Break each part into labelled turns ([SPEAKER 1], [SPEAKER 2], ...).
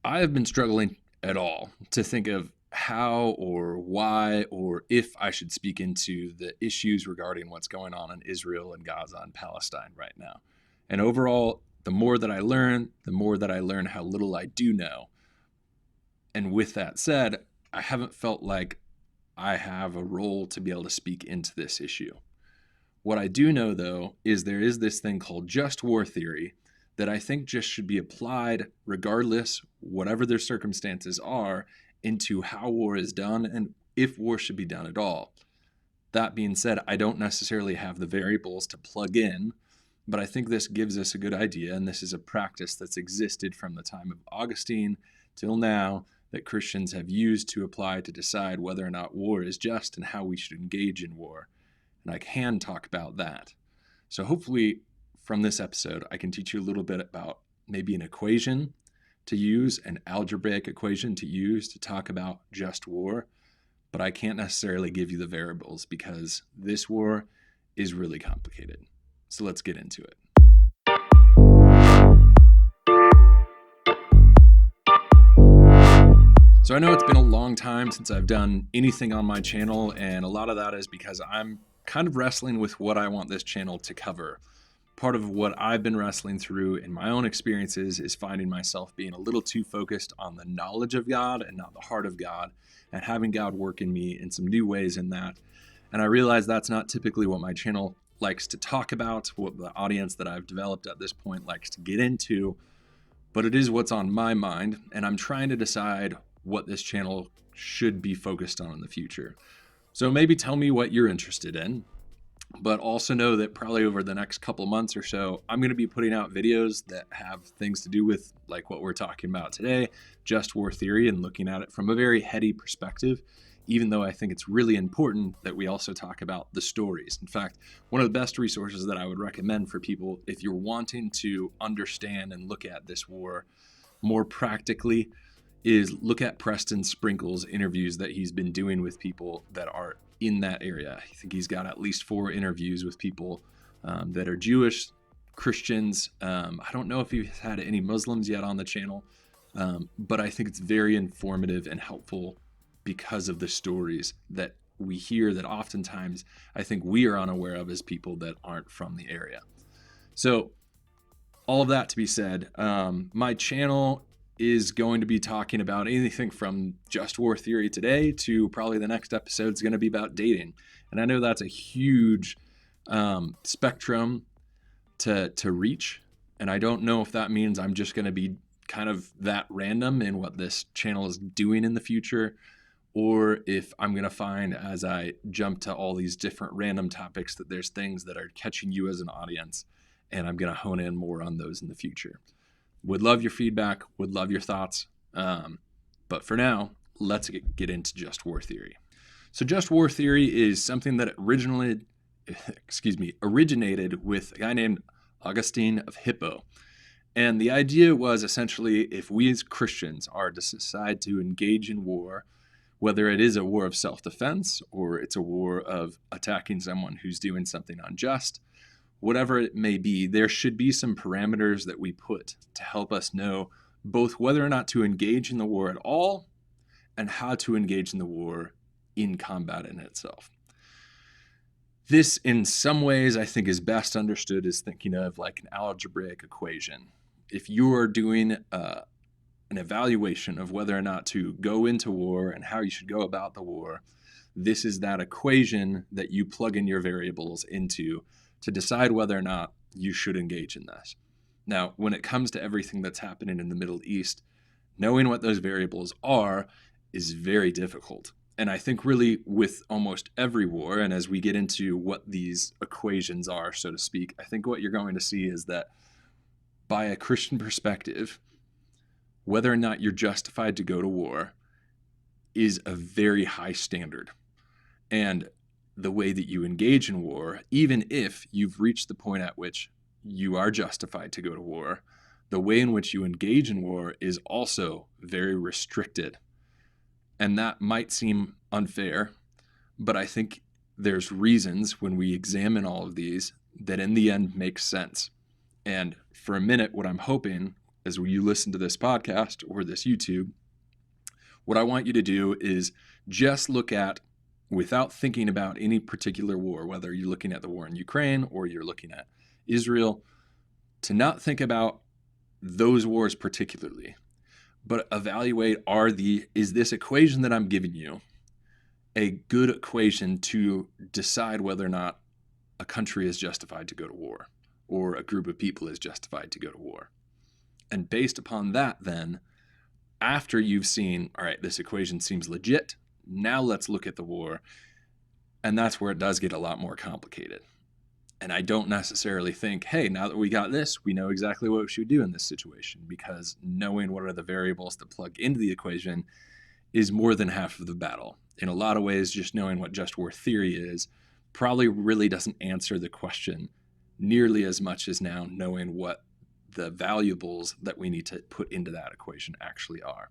[SPEAKER 1] I have been struggling at all to think of how or why or if I should speak into the issues regarding what's going on in Israel and Gaza and Palestine right now. And overall, the more that I learn, the more that I learn how little I do know. And with that said, I haven't felt like I have a role to be able to speak into this issue. What I do know, though, is there is this thing called just war theory that I think just should be applied regardless, whatever their circumstances are, into how war is done and if war should be done at all. That being said, I don't necessarily have the variables to plug in, but I think this gives us a good idea, and this is a practice that's existed from the time of Augustine till now that Christians have used to apply to decide whether or not war is just and how we should engage in war. And I can talk about that. So hopefully from this episode, I can teach you a little bit about maybe an equation to use, an algebraic equation to use to talk about just war, but I can't necessarily give you the variables because this war is really complicated. So let's get into it. So I know it's been a long time since I've done anything on my channel, and a lot of that is because I'm kind of wrestling with what I want this channel to cover. Part of what I've been wrestling through in my own experiences is finding myself being a little too focused on the knowledge of God and not the heart of God, and having God work in me in some new ways in that. And I realize that's not typically what my channel likes to talk about, what the audience that I've developed at this point likes to get into, but it is what's on my mind, and I'm trying to decide what this channel should be focused on in the future. So maybe tell me what you're interested in, but also know that probably over the next couple months or so, I'm going to be putting out videos that have things to do with like what we're talking about today, just war theory, and looking at it from a very heady perspective, even though I think it's really important that we also talk about the stories. In fact, one of the best resources that I would recommend for people, if you're wanting to understand and look at this war more practically, is look at Preston Sprinkle's interviews that he's been doing with people that are in that area. I think he's got at least 4 interviews with people that are Jewish, Christians. I don't know if he's had any Muslims yet on the channel, but I think it's very informative and helpful because of the stories that we hear that oftentimes I think we are unaware of as people that aren't from the area. So all of that to be said, my channel is going to be talking about anything from just war theory today to probably the next episode is going to be about dating. And I know that's a huge spectrum to reach. And I don't know if that means I'm just going to be kind of that random in what this channel is doing in the future, or if I'm going to find as I jump to all these different random topics that there's things that are catching you as an audience, and I'm going to hone in more on those in the future. Would love your feedback, would love your thoughts. But for now, let's get into just war theory. So just war theory is something that originated with a guy named Augustine of Hippo. And the idea was essentially if we as Christians are to decide to engage in war, whether it is a war of self-defense or it's a war of attacking someone who's doing something unjust, whatever it may be, there should be some parameters that we put to help us know both whether or not to engage in the war at all and how to engage in the war in combat in itself. This, in some ways, I think is best understood as thinking of like an algebraic equation. If you are doing an evaluation of whether or not to go into war and how you should go about the war, this is that equation that you plug in your variables into to decide whether or not you should engage in this. Now, when it comes to everything that's happening in the Middle East, knowing what those variables are is very difficult. And I think really with almost every war, and as we get into what these equations are, so to speak, I think what you're going to see is that by a Christian perspective, whether or not you're justified to go to war is a very high standard. And the way that you engage in war, even if you've reached the point at which you are justified to go to war, the way in which you engage in war is also very restricted. And that might seem unfair, but I think there's reasons when we examine all of these that in the end make sense. And for a minute, what I'm hoping as you listen to this podcast or this YouTube, what I want you to do is just look at, without thinking about any particular war, whether you're looking at the war in Ukraine or you're looking at Israel, to not think about those wars particularly, but evaluate, is this equation that I'm giving you a good equation to decide whether or not a country is justified to go to war or a group of people is justified to go to war. And based upon that, then, after you've seen, all right, this equation seems legit, now let's look at the war. And that's where it does get a lot more complicated. And I don't necessarily think, hey, now that we got this, we know exactly what we should do in this situation, because knowing what are the variables to plug into the equation is more than half of the battle. In a lot of ways, just knowing what just war theory is probably really doesn't answer the question nearly as much as now knowing what the valuables that we need to put into that equation actually are.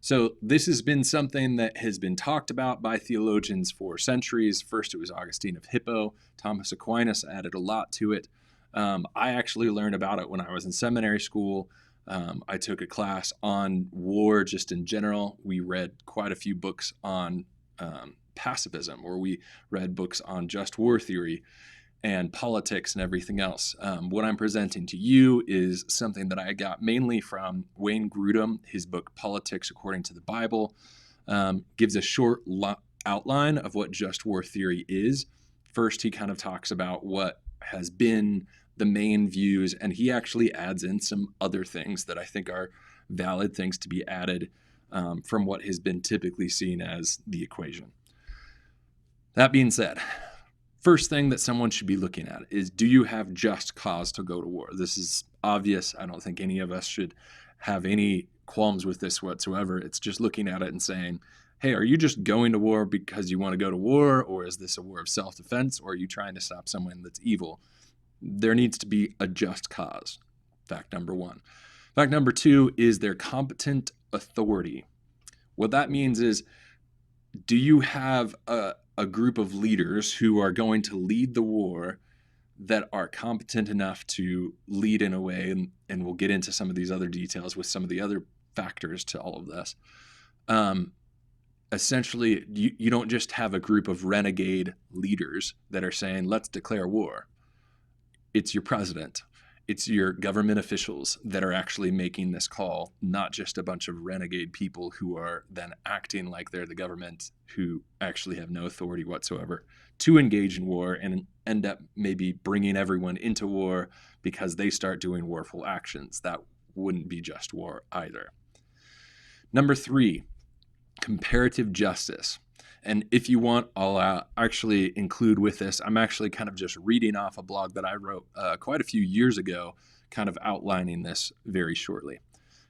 [SPEAKER 1] So this has been something that has been talked about by theologians for centuries. First, it was Augustine of Hippo. Thomas Aquinas added a lot to it. I actually learned about it when I was in seminary school. I took a class on war just in general. We read quite a few books on pacifism, or we read books on just war theory and politics and everything else. What I'm presenting to you is something that I got mainly from Wayne Grudem. His book, Politics According to the Bible, gives a short outline of what just war theory is. First, he kind of talks about what has been the main views, and he actually adds in some other things that I think are valid things to be added from what has been typically seen as the equation. That being said, first thing that someone should be looking at is, do you have just cause to go to war? This is obvious. I don't think any of us should have any qualms with this whatsoever. It's just looking at it and saying, hey, are you just going to war because you want to go to war, or is this a war of self-defense, or are you trying to stop someone that's evil? There needs to be a just cause. Fact number one. Fact number two is their competent authority. What that means is, do you have a group of leaders who are going to lead the war that are competent enough to lead in a way, and we'll get into some of these other details with some of the other factors to all of this. Essentially, you don't just have a group of renegade leaders that are saying, let's declare war. It's your president. It's your government officials that are actually making this call, not just a bunch of renegade people who are then acting like they're the government, who actually have no authority whatsoever to engage in war and end up maybe bringing everyone into war because they start doing warful actions. That wouldn't be just war either. Number three, comparative justice. And if you want, I'll actually include with this, I'm actually kind of just reading off a blog that I wrote quite a few years ago, kind of outlining this very shortly.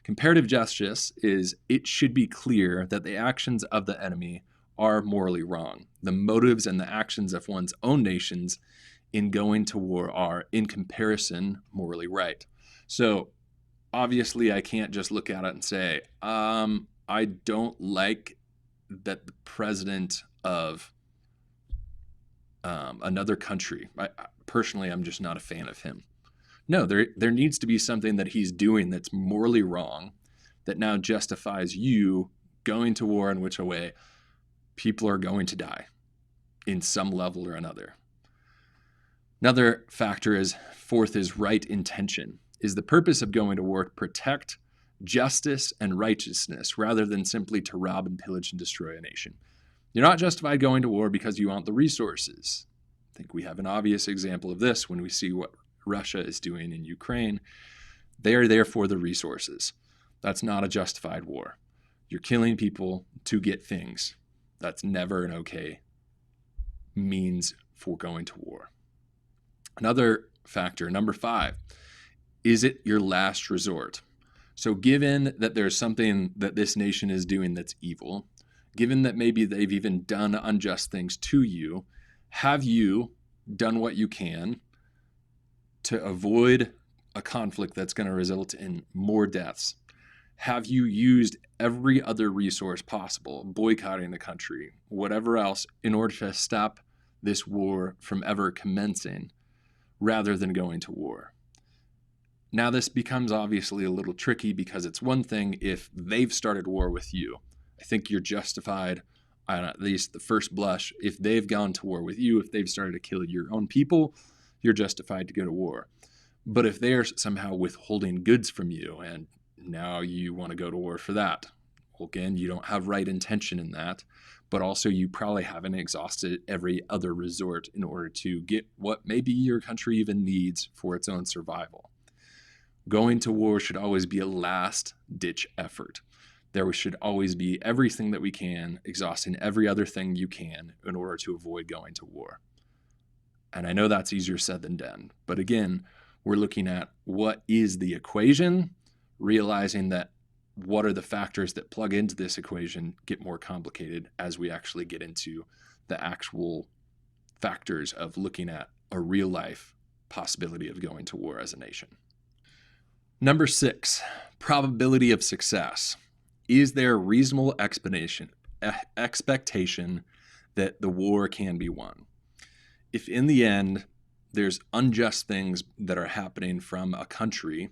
[SPEAKER 1] Comparative justice is, it should be clear that the actions of the enemy are morally wrong. The motives and the actions of one's own nations in going to war are, in comparison, morally right. So obviously I can't just look at it and say, I don't like that the president of another country, personally, I'm just not a fan of him. No, there needs to be something that he's doing that's morally wrong that now justifies you going to war, in which a way people are going to die in some level or another. Another factor is, fourth, is right intention. Is the purpose of going to war to protect justice and righteousness rather than simply to rob and pillage and destroy a nation? You're not justified going to war because you want the resources. I think we have an obvious example of this when we see what Russia is doing in Ukraine. They are there for the resources. That's not a justified war. You're killing people to get things. That's never an okay means for going to war. Another factor, number five, is it your last resort? So given that there's something that this nation is doing that's evil, given that maybe they've even done unjust things to you, have you done what you can to avoid a conflict that's going to result in more deaths? Have you used every other resource possible, boycotting the country, whatever else, in order to stop this war from ever commencing rather than going to war? Now, this becomes obviously a little tricky because it's one thing if they've started war with you. I think you're justified, on at least the first blush, if they've gone to war with you, if they've started to kill your own people, you're justified to go to war. But if they're somehow withholding goods from you and now you want to go to war for that, well, again, you don't have right intention in that, but also you probably haven't exhausted every other resort in order to get what maybe your country even needs for its own survival. Going to war should always be a last ditch effort. There should always be everything that we can, exhausting every other thing you can in order to avoid going to war. And I know that's easier said than done. But again, we're looking at what is the equation, realizing that what are the factors that plug into this equation get more complicated as we actually get into the actual factors of looking at a real life possibility of going to war as a nation. Number 6, probability of success. Is there a reasonable expectation that the war can be won? If in the end there's unjust things that are happening from a country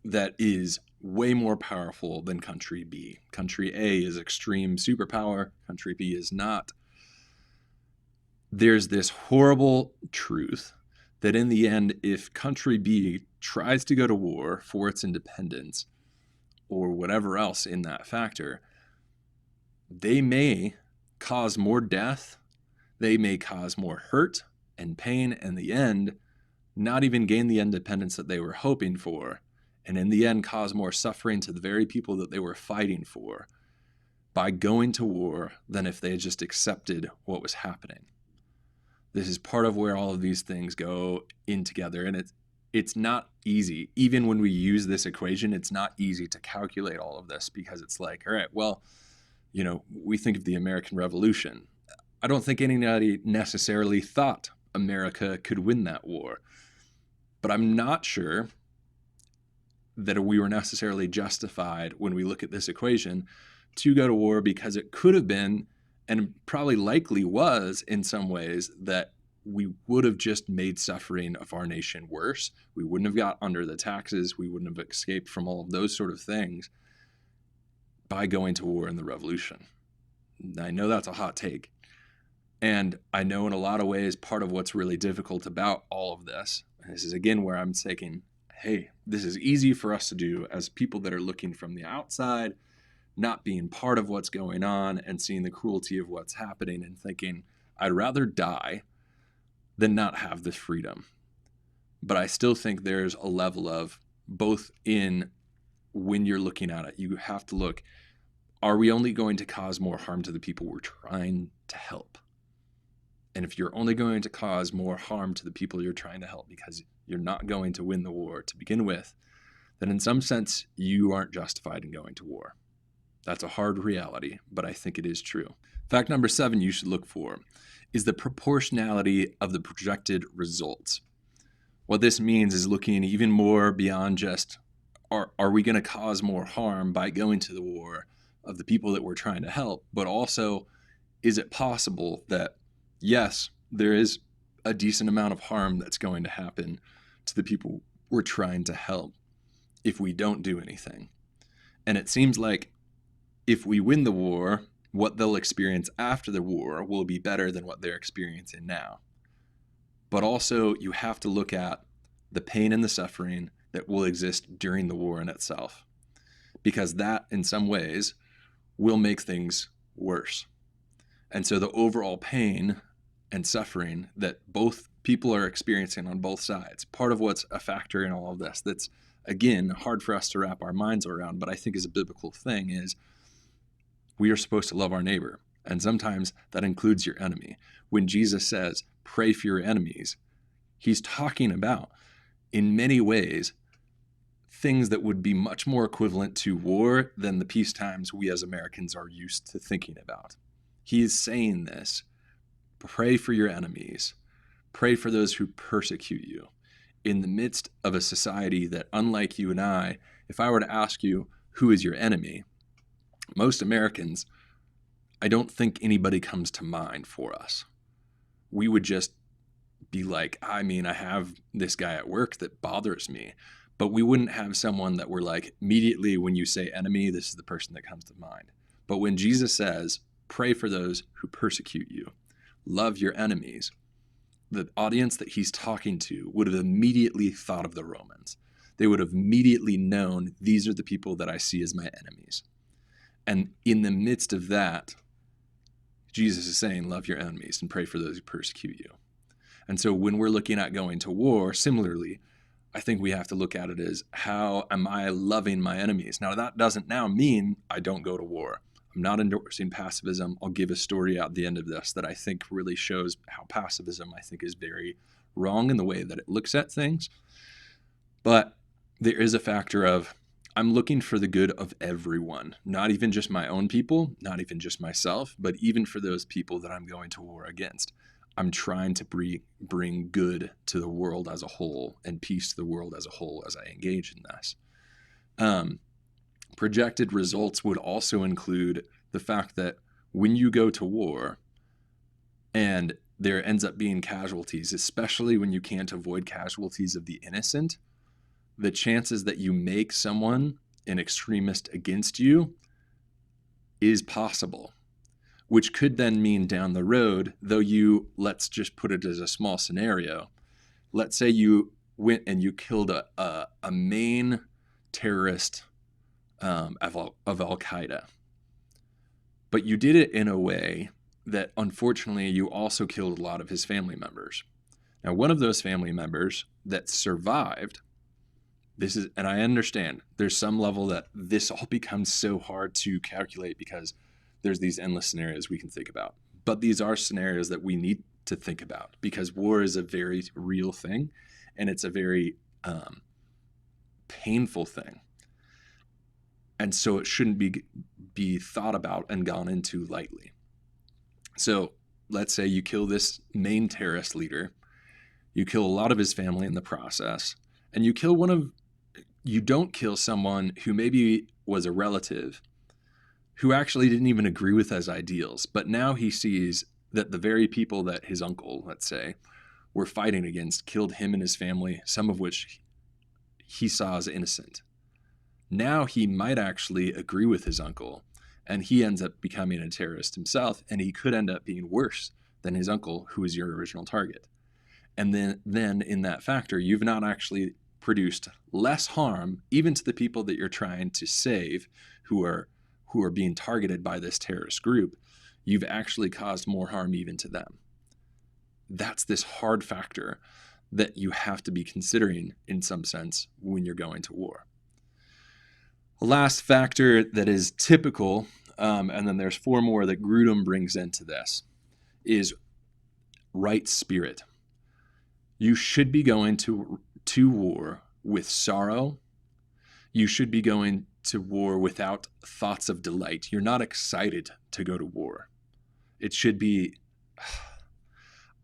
[SPEAKER 1] that is way more powerful than country B. Country A is extreme superpower, country B is not. There's this horrible truth that in the end, if country B tries to go to war for its independence or whatever else in that factor, they may cause more death, they may cause more hurt and pain, and in the end, not even gain the independence that they were hoping for, and in the end cause more suffering to the very people that they were fighting for by going to war than if they had just accepted what was happening. This is part of where all of these things go in together, and it's not easy. Even when we use this equation, it's not easy to calculate all of this because it's like, all right, well, we think of the American Revolution. I don't think anybody necessarily thought America could win that war, but I'm not sure that we were necessarily justified when we look at this equation to go to war, because it could have been, and probably likely was in some ways, that we would have just made suffering of our nation worse. We wouldn't have got under the taxes. We wouldn't have escaped from all of those sort of things by going to war in the revolution. I know that's a hot take. And I know in a lot of ways, part of what's really difficult about all of this, and this is again where I'm thinking, hey, this is easy for us to do as people that are looking from the outside, not being part of what's going on and seeing the cruelty of what's happening and thinking, I'd rather die than not have this freedom. But I still think there's a level of both in when you're looking at it, you have to look, are we only going to cause more harm to the people we're trying to help? And if you're only going to cause more harm to the people you're trying to help because you're not going to win the war to begin with, then in some sense, you aren't justified in going to war. That's a hard reality, but I think it is true. Fact number 7 you should look for is the proportionality of the projected results. What this means is looking even more beyond just, are we going to cause more harm by going to the war of the people that we're trying to help, but also, is it possible that, yes, there is a decent amount of harm that's going to happen to the people we're trying to help if we don't do anything? And it seems like if we win the war, what they'll experience after the war will be better than what they're experiencing now. But also, you have to look at the pain and the suffering that will exist during the war in itself, because that, in some ways, will make things worse. And so the overall pain and suffering that both people are experiencing on both sides, part of what's a factor in all of this that's, again, hard for us to wrap our minds around, but I think is a biblical thing, is we are supposed to love our neighbor. And sometimes that includes your enemy. When Jesus says, pray for your enemies, he's talking about, in many ways, things that would be much more equivalent to war than the peace times we as Americans are used to thinking about. He is saying this, pray for your enemies, pray for those who persecute you. In the midst of a society that, unlike you and I, if I were to ask you, who is your enemy? Most Americans, I don't think anybody comes to mind for us. We would just be like, I have this guy at work that bothers me, But we wouldn't have someone that we're like, immediately when you say enemy, this is the person that comes to mind. But when Jesus says, pray for those who persecute you, love your enemies, the audience that he's talking to would have immediately thought of the Romans. They would have immediately known, these are the people that I see as my enemies. And in the midst of that, Jesus is saying, love your enemies and pray for those who persecute you. And so when we're looking at going to war, similarly, I think we have to look at it as, how am I loving my enemies? Now, that doesn't now mean I don't go to war. I'm not endorsing pacifism. I'll give a story at the end of this that I think really shows how pacifism, I think, is very wrong in the way that it looks at things. But there is a factor of, I'm looking for the good of everyone, not even just my own people, not even just myself, but even for those people that I'm going to war against. I'm trying to bring good to the world as a whole and peace to the world as a whole as I engage in this. Projected results would also include the fact that when you go to war and there ends up being casualties, especially when you can't avoid casualties of the innocent, the chances that you make someone an extremist against you is possible, which could then mean down the road, though let's just put it as a small scenario. Let's say you went and you killed a main terrorist of Al-Qaeda, but you did it in a way that unfortunately you also killed a lot of his family members. Now, one of those family members that survived, and I understand there's some level that this all becomes so hard to calculate because there's these endless scenarios we can think about. But these are scenarios that we need to think about because war is a very real thing and it's a very painful thing. And so it shouldn't be thought about and gone into lightly. So let's say you kill this main terrorist leader, you kill a lot of his family in the process, and you don't kill someone who maybe was a relative who actually didn't even agree with his ideals, but now he sees that the very people that his uncle, let's say, were fighting against killed him and his family, some of which he saw as innocent. Now he might actually agree with his uncle, and he ends up becoming a terrorist himself, and he could end up being worse than his uncle, who was your original target. And then in that factor, you've not actually produced less harm, even to the people that you're trying to save, who are being targeted by this terrorist group. You've actually caused more harm even to them. That's this hard factor that you have to be considering in some sense when you're going to war. The last factor that is typical, and then there's 4 more that Grudem brings into this, is right spirit. You should be going to war with sorrow. You should be going to war without thoughts of delight. You're not excited to go to war. It should be,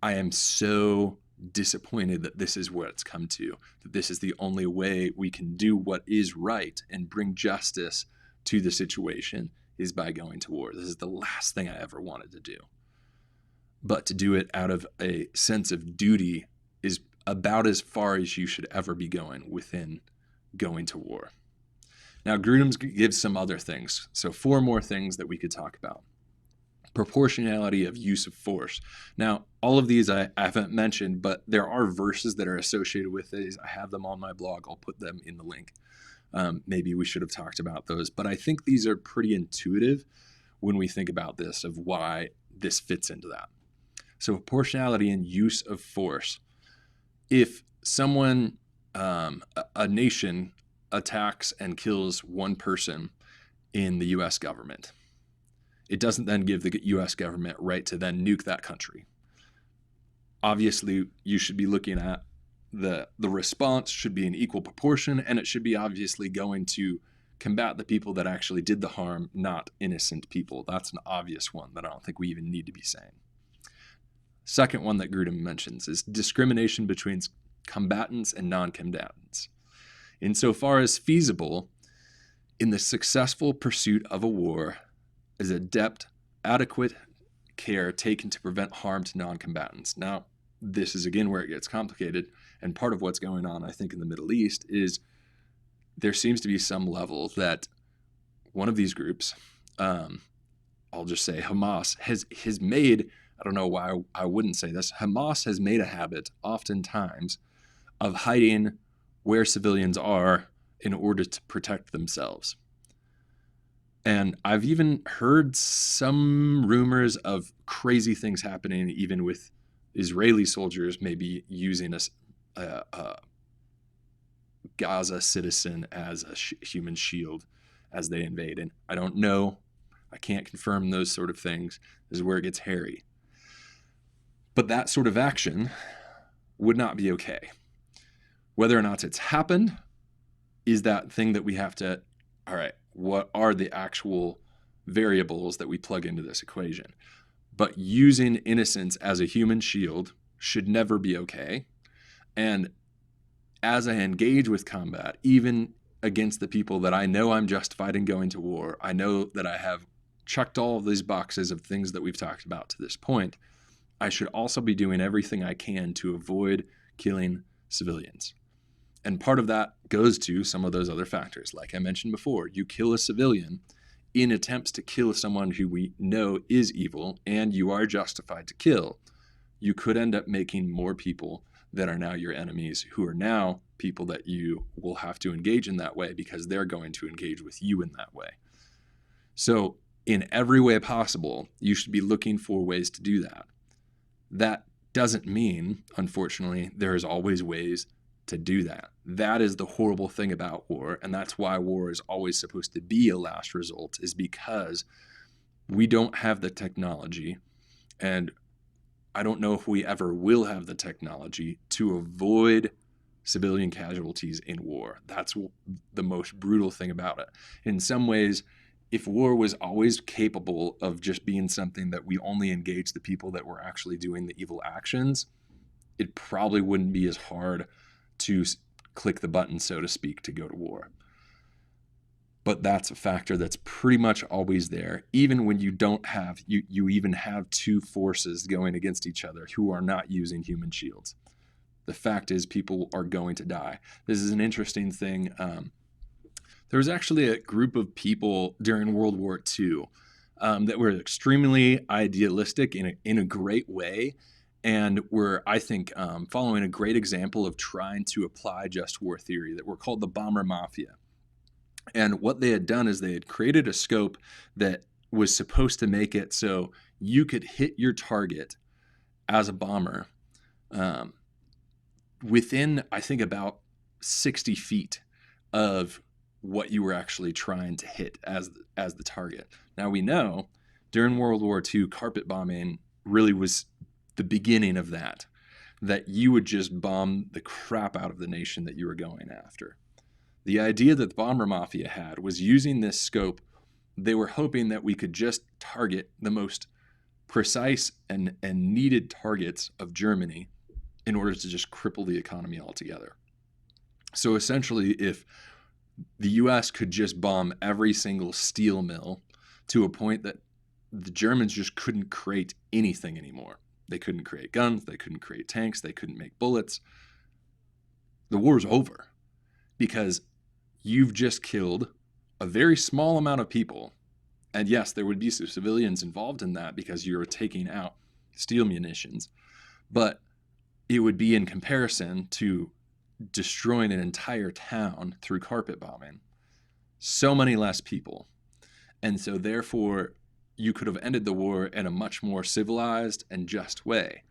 [SPEAKER 1] I am so disappointed that this is what it's come to, that this is the only way we can do what is right and bring justice to the situation is by going to war. This is the last thing I ever wanted to do. But to do it out of a sense of duty is about as far as you should ever be going within going to war. Now, Grudem gives some other things. So 4 more things that we could talk about. Proportionality of use of force. Now, all of these I haven't mentioned, but there are verses that are associated with these. I have them on my blog. I'll put them in the link. Maybe we should have talked about those. But I think these are pretty intuitive when we think about this, of why this fits into that. So proportionality and use of force. If someone, a nation attacks and kills one person in the U.S. government, it doesn't then give the U.S. government right to then nuke that country. Obviously, you should be looking at the response should be in equal proportion, and it should be obviously going to combat the people that actually did the harm, not innocent people. That's an obvious one that I don't think we even need to be saying. Second one that Grudem mentions is discrimination between combatants and non-combatants. Insofar as feasible, in the successful pursuit of a war, is adequate care taken to prevent harm to non-combatants. Now, this is again where it gets complicated, and part of what's going on, I think, in the Middle East is there seems to be some level that one of these groups, I'll just say Hamas, has made, I don't know why I wouldn't say this, Hamas has made a habit oftentimes of hiding where civilians are in order to protect themselves. And I've even heard some rumors of crazy things happening, even with Israeli soldiers maybe using a Gaza citizen as a human shield as they invade. And I don't know. I can't confirm those sort of things. This is where it gets hairy. But that sort of action would not be okay. Whether or not it's happened is that thing that we have to, all right, what are the actual variables that we plug into this equation? But using innocence as a human shield should never be okay. And as I engage with combat, even against the people that I know I'm justified in going to war, I know that I have checked all of these boxes of things that we've talked about to this point, I should also be doing everything I can to avoid killing civilians. And part of that goes to some of those other factors. Like I mentioned before, you kill a civilian in attempts to kill someone who we know is evil and you are justified to kill. You could end up making more people that are now your enemies, who are now people that you will have to engage in that way because they're going to engage with you in that way. So in every way possible, you should be looking for ways to do that. That doesn't mean, unfortunately, there is always ways to do that. That is the horrible thing about war, and that's why war is always supposed to be a last result, is because we don't have the technology, and I don't know if we ever will have the technology to avoid civilian casualties in war. That's the most brutal thing about it. In some ways, if war was always capable of just being something that we only engage the people that were actually doing the evil actions, it probably wouldn't be as hard to click the button, so to speak, to go to war. But that's a factor that's pretty much always there, even when you don't have, you even have two forces going against each other who are not using human shields. The fact is people are going to die. This is an interesting thing. There was actually a group of people during World War II that were extremely idealistic in a great way, and were, I think, following a great example of trying to apply just war theory, that were called the bomber mafia. And what they had done is they had created a scope that was supposed to make it so you could hit your target as a bomber within, I think, about 60 feet of what you were actually trying to hit as the target. Now we know during World War II, carpet bombing really was the beginning of that you would just bomb the crap out of the nation that you were going after. The idea that the bomber mafia had was using this scope, they were hoping that we could just target the most precise and needed targets of Germany in order to just cripple the economy altogether. So essentially, if the US could just bomb every single steel mill to a point that the Germans just couldn't create anything anymore. They couldn't create guns, they couldn't create tanks, they couldn't make bullets. The war's over because you've just killed a very small amount of people. And yes, there would be some civilians involved in that because you're taking out steel munitions, but it would be in comparison to destroying an entire town through carpet bombing. So many less people. And so therefore, you could have ended the war in a much more civilized and just way.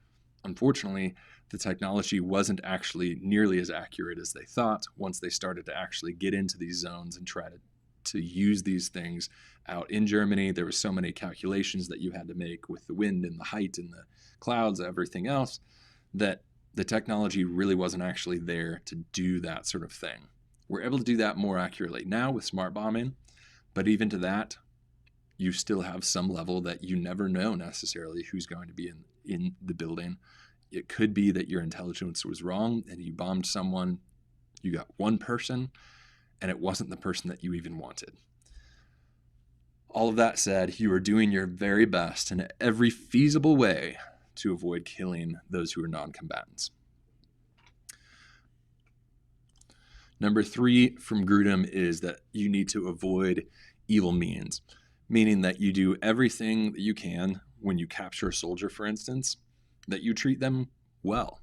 [SPEAKER 1] Unfortunately, the technology wasn't actually nearly as accurate as they thought once they started to actually get into these zones and try to use these things out in Germany. There were so many calculations that you had to make with the wind and the height and the clouds, everything else, that the technology really wasn't actually there to do that sort of thing. We're able to do that more accurately now with smart bombing, but even to that, you still have some level that you never know necessarily who's going to be in the building. It could be that your intelligence was wrong and you bombed someone, you got one person, and it wasn't the person that you even wanted. All of that said, you are doing your very best in every feasible way to avoid killing those who are non-combatants. Number 3 from Grudem is that you need to avoid evil means, meaning that you do everything that you can when you capture a soldier, for instance, that you treat them well.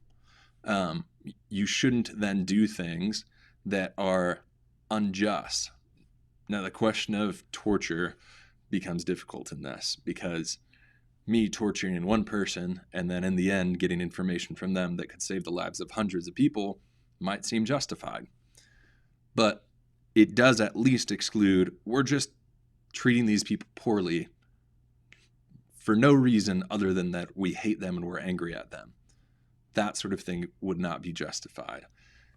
[SPEAKER 1] You shouldn't then do things that are unjust. Now, the question of torture becomes difficult in this, because me torturing one person and then in the end getting information from them that could save the lives of hundreds of people might seem justified. But it does at least exclude, we're just treating these people poorly for no reason other than that we hate them and we're angry at them. That sort of thing would not be justified.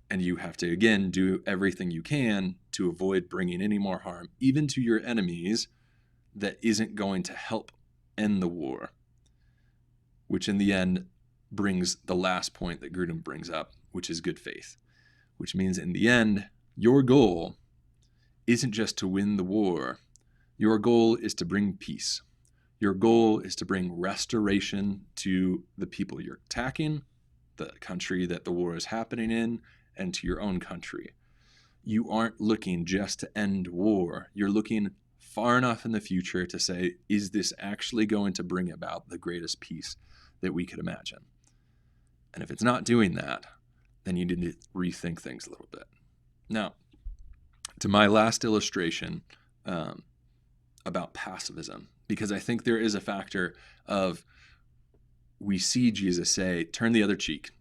[SPEAKER 1] And you have to, again, do everything you can to avoid bringing any more harm, even to your enemies, that isn't going to help end the war, which in the end brings the last point that Grudem brings up, which is good faith, which means in the end, your goal isn't just to win the war. Your goal is to bring peace. Your goal is to bring restoration to the people you're attacking, the country that the war is happening in, and to your own country. You aren't looking just to end war. You're looking far enough in the future to say, is this actually going to bring about the greatest peace that we could imagine? And if it's not doing that, then you need to rethink things a little bit. Now, to my last illustration about pacifism, because I think there is a factor of, we see Jesus say, turn the other cheek.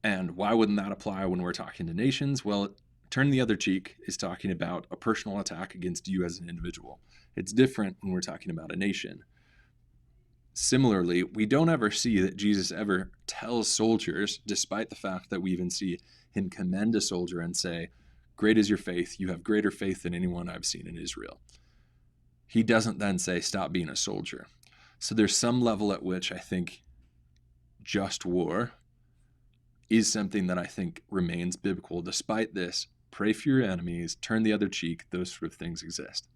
[SPEAKER 1] And why wouldn't that apply when we're talking to nations? Well, turn the other cheek is talking about a personal attack against you as an individual. It's different when we're talking about a nation. Similarly, we don't ever see that Jesus ever tells soldiers, despite the fact that we even see him commend a soldier and say, great is your faith, you have greater faith than anyone I've seen in Israel. He doesn't then say, stop being a soldier. So there's some level at which I think just war is something that I think remains biblical. Despite this, pray for your enemies, turn the other cheek, those sort of things exist.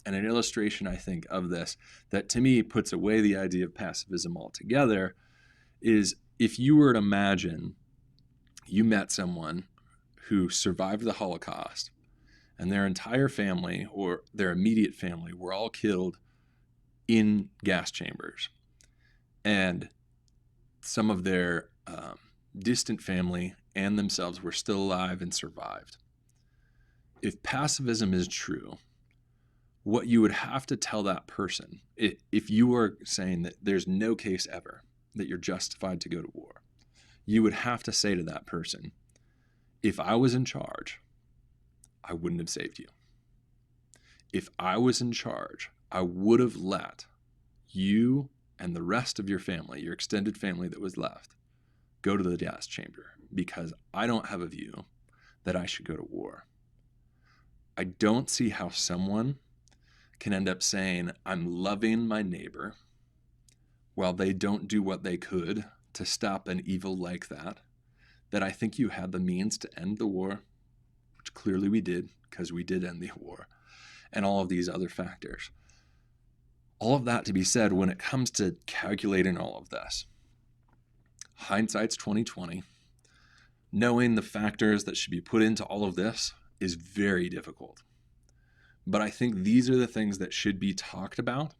[SPEAKER 1] And an illustration, I think, of this that to me puts away the idea of pacifism altogether is if you were to imagine you met someone who survived the Holocaust and their entire family or their immediate family were all killed in gas chambers, and some of their distant family and themselves were still alive and survived. If pacifism is true, what you would have to tell that person, if you were saying that there's no case ever that you're justified to go to war, you would have to say to that person, if I was in charge, I wouldn't have saved you. If I was in charge, I would have let you and the rest of your family, your extended family that was left, go to the gas chamber, because I don't have a view that I should go to war. I don't see how someone can end up saying, I'm loving my neighbor, while they don't do what they could to stop an evil like that I think you had the means to end the war, which clearly we did, because we did end the war, and all of these other factors. All of that to be said, when it comes to calculating all of this, hindsight's 2020. Knowing the factors that should be put into all of this is very difficult. But I think these are the things that should be talked about.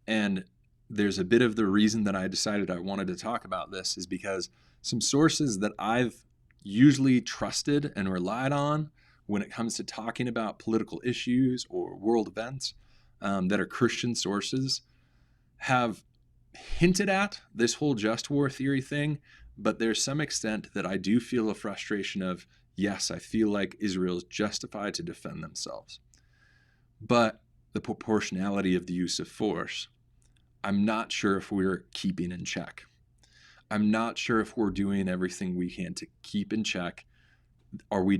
[SPEAKER 1] And there's a bit of the reason that I decided I wanted to talk about this is because some sources that I've usually trusted and relied on when it comes to talking about political issues or world events that are Christian sources have hinted at this whole just war theory thing, but there's some extent that I do feel a frustration of, yes, I feel like Israel is justified to defend themselves. But the proportionality of the use of force, I'm not sure if we're keeping in check. I'm not sure if we're doing everything we can to keep in check. Are we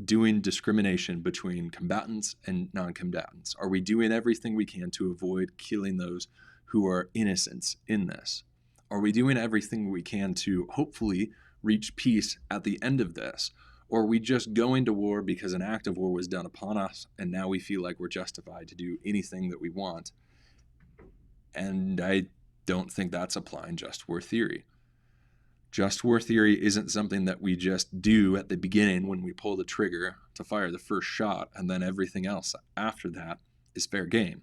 [SPEAKER 1] doing discrimination between combatants and non-combatants? Are we doing everything we can to avoid killing those who are innocents in this? Are we doing everything we can to hopefully reach peace at the end of this? Or are we just going to war because an act of war was done upon us and now we feel like we're justified to do anything that we want? And I don't think that's applying just war theory. Just war theory isn't something that we just do at the beginning when we pull the trigger to fire the first shot, and then everything else after that is fair game.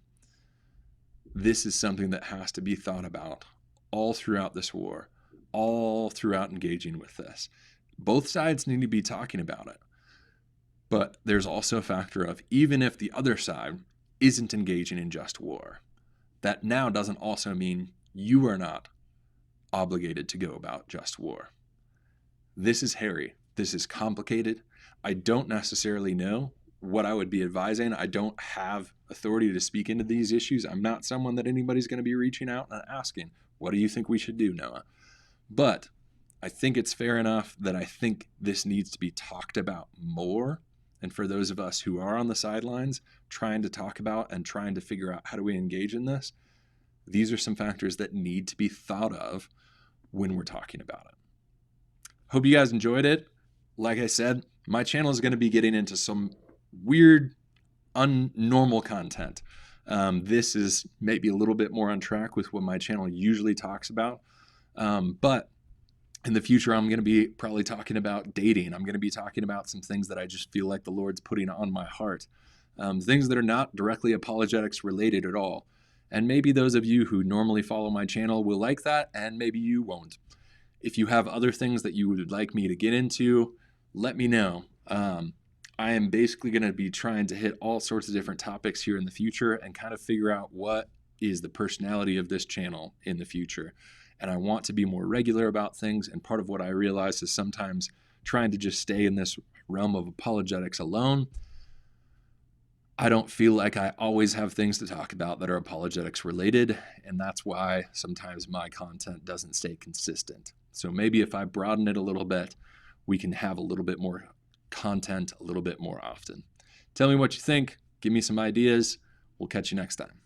[SPEAKER 1] This is something that has to be thought about all throughout this war, all throughout engaging with this. Both sides need to be talking about it. But there's also a factor of, even if the other side isn't engaging in just war, that now doesn't also mean you are not obligated to go about just war. This is hairy. This is complicated. I don't necessarily know what I would be advising. I don't have authority to speak into these issues. I'm not someone that anybody's going to be reaching out and asking, what do you think we should do, Noah? But I think it's fair enough that I think this needs to be talked about more. And for those of us who are on the sidelines trying to talk about and trying to figure out how do we engage in this, these are some factors that need to be thought of when we're talking about it. Hope you guys enjoyed it. Like I said, my channel is going to be getting into some weird, unnormal content. This is maybe a little bit more on track with what my channel usually talks about. But in the future, I'm going to be probably talking about dating. I'm going to be talking about some things that I just feel like the Lord's putting on my heart. Things that are not directly apologetics related at all. And maybe those of you who normally follow my channel will like that, and maybe you won't. If you have other things that you would like me to get into, let me know. I am basically going to be trying to hit all sorts of different topics here in the future and kind of figure out what is the personality of this channel in the future. And I want to be more regular about things. And part of what I realize is sometimes trying to just stay in this realm of apologetics alone, I don't feel like I always have things to talk about that are apologetics related. And that's why sometimes my content doesn't stay consistent. So maybe if I broaden it a little bit, we can have a little bit more content a little bit more often. Tell me what you think. Give me some ideas. We'll catch you next time.